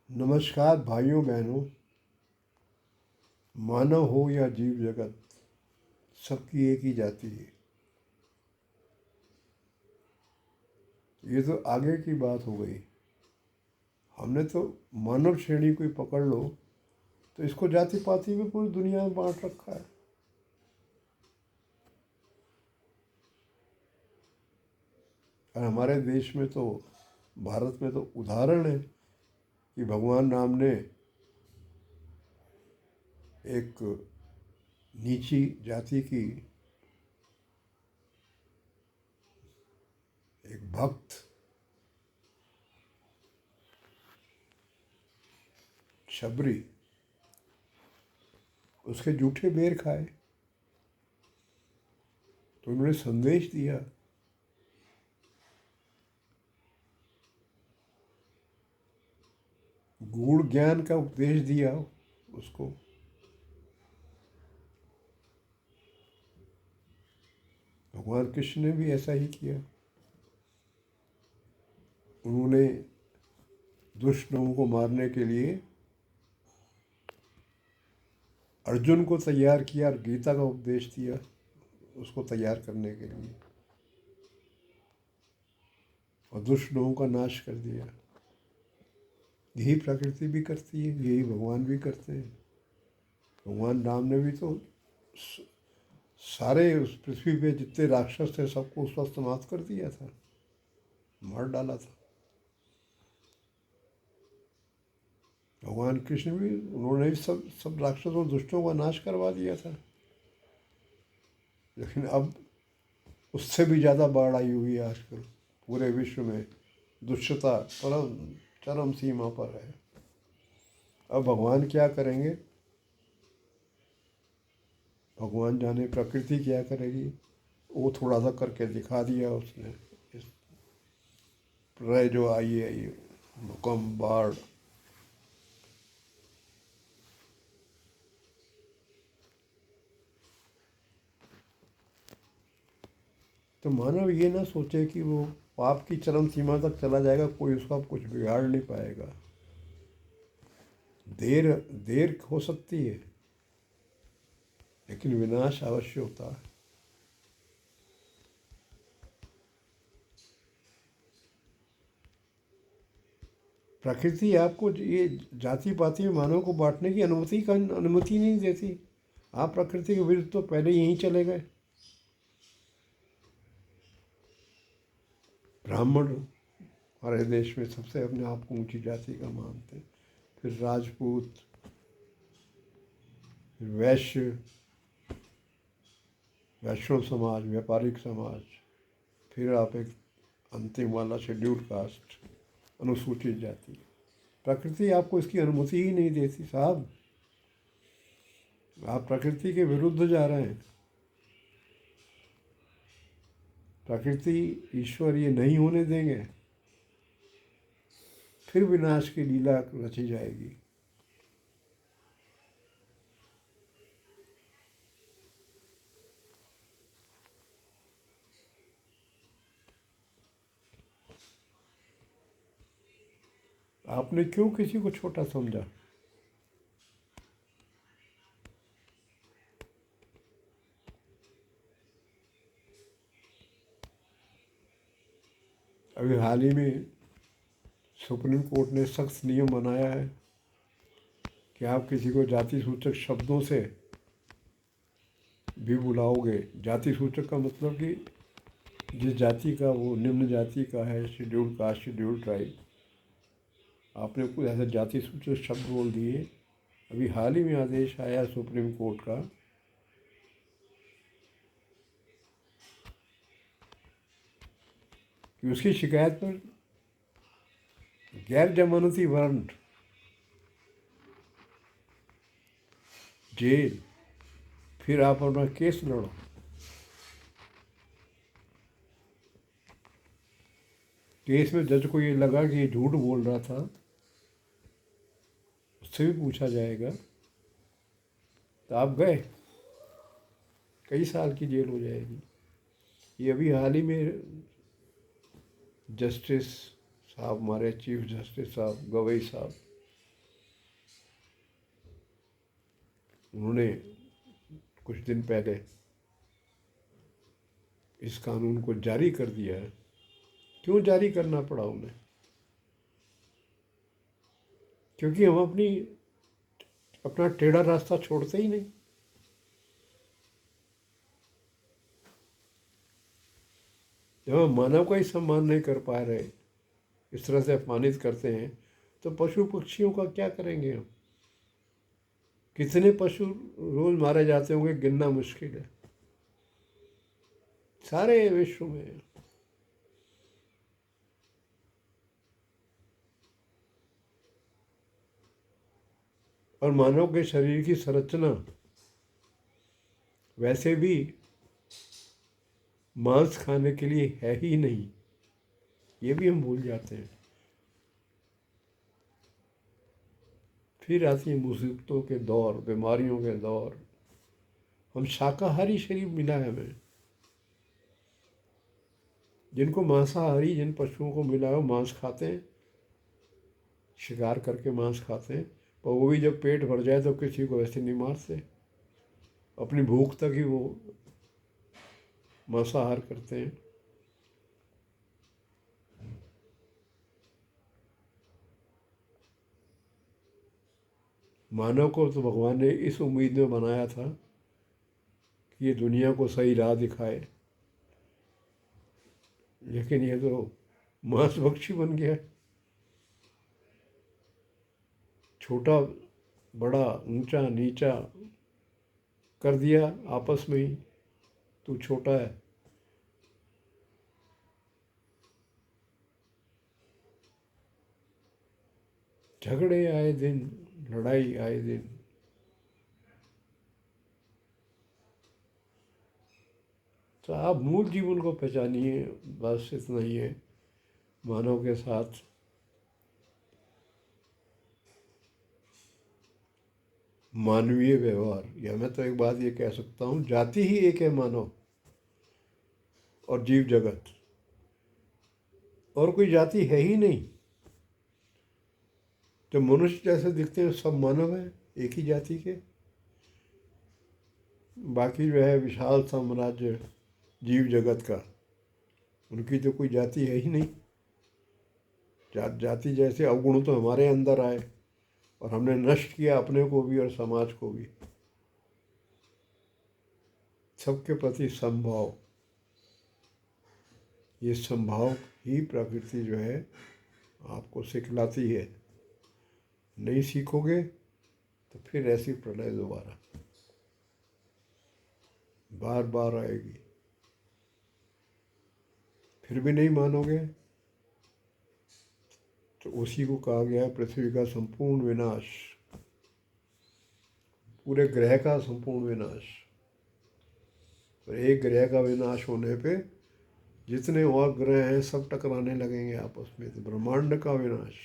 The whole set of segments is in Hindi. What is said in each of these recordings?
नमस्कार भाइयों बहनों। मानव हो या जीव जगत, सबकी एक ही जाति है। ये तो आगे की बात हो गई। हमने तो मानव श्रेणी को ही पकड़ लो तो इसको जाति पाति में पूरी दुनिया में बांट रखा है। और हमारे देश में तो, भारत में तो उदाहरण है कि भगवान राम ने एक नीची जाति की एक भक्त शबरी, उसके जूठे बेर खाए तो उन्होंने संदेश दिया, गूढ़ ज्ञान का उपदेश दिया उसको। भगवान कृष्ण ने भी ऐसा ही किया। उन्होंने दुष्ट लोगों को मारने के लिए अर्जुन को तैयार किया और गीता का उपदेश दिया उसको तैयार करने के लिए, और दुष्ट लोगों का नाश कर दिया। यही प्रकृति भी करती है, यही भगवान भी करते हैं। भगवान राम ने भी तो सारे उस पृथ्वी पे जितने राक्षस थे सबको उस वक्त समाप्त कर दिया था, मार डाला था। भगवान कृष्ण भी, उन्होंने भी सब राक्षसों दुष्टों का नाश करवा दिया था। लेकिन अब उससे भी ज़्यादा बाढ़ आई हुई है आजकल पूरे विश्व में। दुष्टता परम चरम सीमा पर है। अब भगवान क्या करेंगे, भगवान जाने प्रकृति क्या करेगी। वो थोड़ा सा करके दिखा दिया उसने। इस प्रलय जो आई है, ये भूकंप, बाढ़, तो मानव ये ना सोचे कि वो पाप की चरम सीमा तक चला जाएगा, कोई उसका कुछ बिगाड़ नहीं पाएगा। देर देर हो सकती है लेकिन विनाश अवश्य होता है। प्रकृति आपको ये जाति पाति में मानव को बांटने की अनुमति नहीं देती। आप प्रकृति के विरुद्ध तो पहले यहीं चले गए। ब्राह्मण हमारे देश में सबसे अपने आप को ऊंची जाति का मानते, फिर राजपूत, फिर वैश्य, वैष्णव समाज, व्यापारिक समाज, फिर आप एक अंतिम वाला शेड्यूल्ड कास्ट, अनुसूचित जाति। प्रकृति आपको इसकी अनुमति ही नहीं देती साहब। आप प्रकृति के विरुद्ध जा रहे हैं। प्रकृति, ईश्वर ये नहीं होने देंगे, फिर विनाश की लीला रची जाएगी। आपने क्यों किसी को छोटा समझा? अभी हाल ही में सुप्रीम कोर्ट ने सख्त नियम बनाया है कि आप किसी को जाति सूचक शब्दों से भी बुलाओगे। जाति सूचक का मतलब कि जिस जाति का वो निम्न जाति का है, शेड्यूल्ड कास्ट, शेड्यूल्ड ट्राइब, आपने कुछ ऐसे जाति सूचक शब्द बोल दिए। अभी हाल ही में आदेश आया सुप्रीम कोर्ट का कि उसकी शिकायत पर गैर जमानती वारंट, जेल, फिर आप अपना केस लड़ो। केस में जज को ये लगा कि ये झूठ बोल रहा था, उससे भी पूछा जाएगा, तो आप गए, कई साल की जेल हो जाएगी। ये अभी हाल ही में जस्टिस साहब, हमारे चीफ जस्टिस साहब गवई साहब, उन्होंने कुछ दिन पहले इस कानून को जारी कर दिया है। क्यों जारी करना पड़ा उन्हें? क्योंकि हम अपना टेढ़ा रास्ता छोड़ते ही नहीं। जब हम मानव का ही सम्मान नहीं कर पा रहे, इस तरह से अपमानित करते हैं, तो पशु पक्षियों का क्या करेंगे हम? कितने पशु रोज मारे जाते होंगे, गिनना मुश्किल है सारे विश्व में। और मानव के शरीर की संरचना वैसे भी मांस खाने के लिए है ही नहीं, ये भी हम भूल जाते हैं। फिर आती है मुसीबतों के दौर, बीमारियों के दौर। हम शाकाहारी शरीर मिला है हमें। जिनको मांसाहारी जिन पशुओं को मिला है वो मांस खाते हैं, शिकार करके मांस खाते हैं, पर वो भी जब पेट भर जाए तो किसी को वैसे नहीं मारते, अपनी भूख तक ही वो मांसाहार करते हैं। मानव को तो भगवान ने इस उम्मीद में बनाया था कि ये दुनिया को सही राह दिखाए, लेकिन ये तो मांसभक्षी बन गया। छोटा बड़ा ऊंचा नीचा कर दिया आपस में ही, तू छोटा है। झगड़े आए दिन, लड़ाई आए दिन। तो आप मूल जीवन को पहचानिए, बस इतना ही है। मानव के साथ मानवीय व्यवहार, या मैं तो एक बात ये कह सकता हूँ, जाति ही एक है मानव और जीव जगत, और कोई जाति है ही नहीं। जो मनुष्य जैसे दिखते हैं सब मानव हैं, एक ही जाति के। बाकी जो है विशाल साम्राज्य जीव जगत का, उनकी तो कोई जाति है ही नहीं। जाति जैसे अवगुण तो हमारे अंदर आए और हमने नष्ट किया अपने को भी और समाज को भी। सबके प्रति समभाव, ये समभाव ही प्रकृति जो है आपको सिखलाती है। नहीं सीखोगे तो फिर ऐसी प्रलय दोबारा बार बार आएगी। फिर भी नहीं मानोगे तो उसी को कहा गया है पृथ्वी का संपूर्ण विनाश, पूरे ग्रह का संपूर्ण विनाश। और एक ग्रह का विनाश होने पे जितने और ग्रह हैं सब टकराने लगेंगे आपस में, तो ब्रह्मांड का विनाश।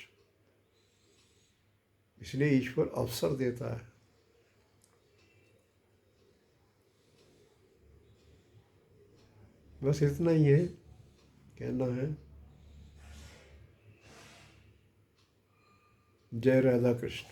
इसलिए ईश्वर अवसर देता है। बस इतना ही है, कहना है। जय राधा कृष्ण।